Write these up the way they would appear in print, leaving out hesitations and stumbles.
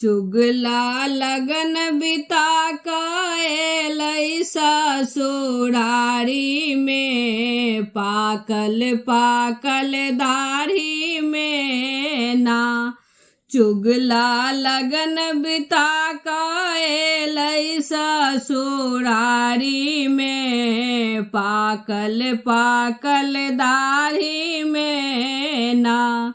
चुगला लगन बिता कएलै ससुरारी में, पाकल पाकल दाढ़ी में ना। चुगला लगन बिता कएलै ससुरारी में, पाकल पाकल दाढ़ी में ना।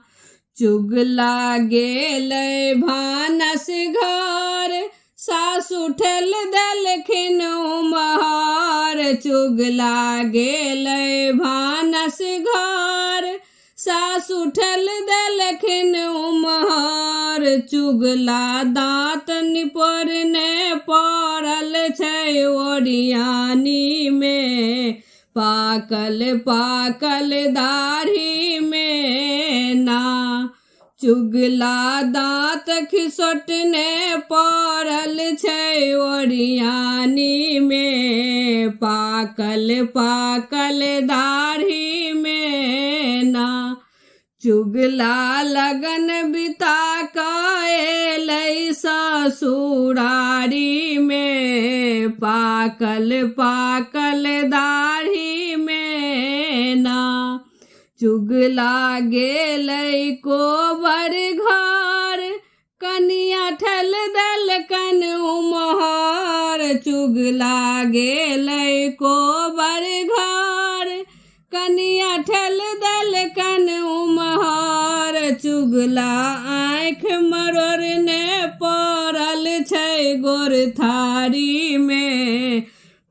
चुगला गेलै भानस घर, सासु ठेल देलखिन उम्हर। चुगला गेलै भानस घर, सासु ठेल देलखिन उम्हर। चुगला दाँत निपोरने पड़ल छै ओरियानी में, पाकल पाकल दाढ़ी में ना। चुगला दाँत खिसोटने पड़ल छै ओरियानी में, पाकल पाकल दाढ़ी में ना। चुगला लगन बिता कएलै ससुरारी में, पाकल पाकल दाढ़ी में ना। चुगला गेलै कोबर घर, कनिया ठेल देलकन उम्हर। चुगला गेलै कोबर घर, कनिया ठेल देलकन उम्हर। चुगला आँख मरोड़ने पड़ल छै गोरथारी में,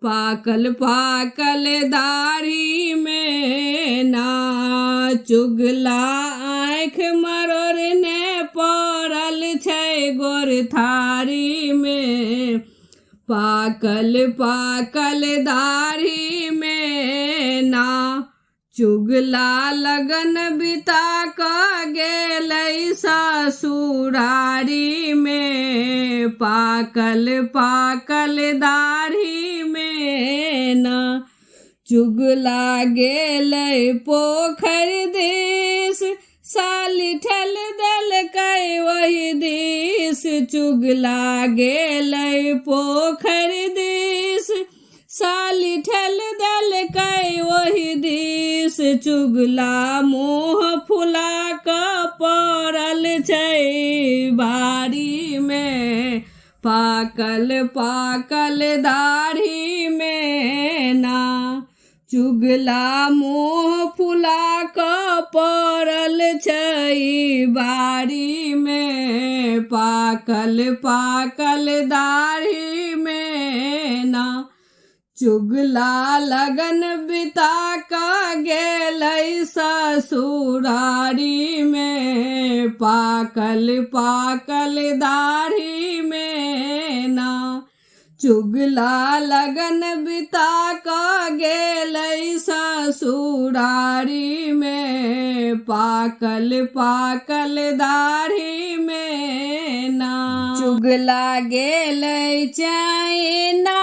पाकल पाकल दाढ़ी में ना। चुगला आँख मरोड़ने पड़ल छै गोरथारी में, पाकल पाकल दाढ़ी में ना। चुगला लगन बिता क गेलै ससुरारी में, पाकल पाकल दाढ़ी में ना। चुगला गेलै पोखर दिस, साली ठेल देलकै वही दिस। चुगला गेलै पोखर दिस, साली ठेल देलकै वही दिस। चुगला मुँह फुला क पड़ल छै बारी में, पाकल पाकल दाढ़ी में ना। चुगला मुँह फुला क पड़ल छै बारी में, पाकल पाकल दाढ़ी में ना। चुगला लगन बिता क गेलै ससुरारी में, पाकल पाकल दाढ़ी में ना। चुगला लगन बिता क गेलै ससुरारी में, पाकल पाकल दाढ़ी में ना। चुगला गेलै चाइना,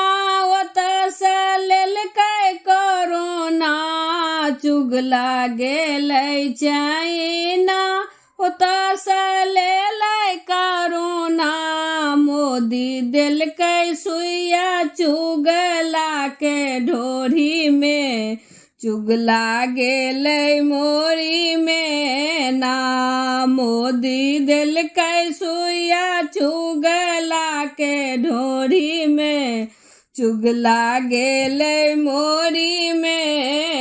ओतसँ लेलकै कोरोना। चुगला गेलै चाइना, ओतसँ लेलै कोरोना। मोदी देलकै सुइया चुगला के ढोरी में, चुगला गेलै मोरी में ना। मोदी देलकै सुइया चुगला के ढोरी में, चुगला गेलै मोरी में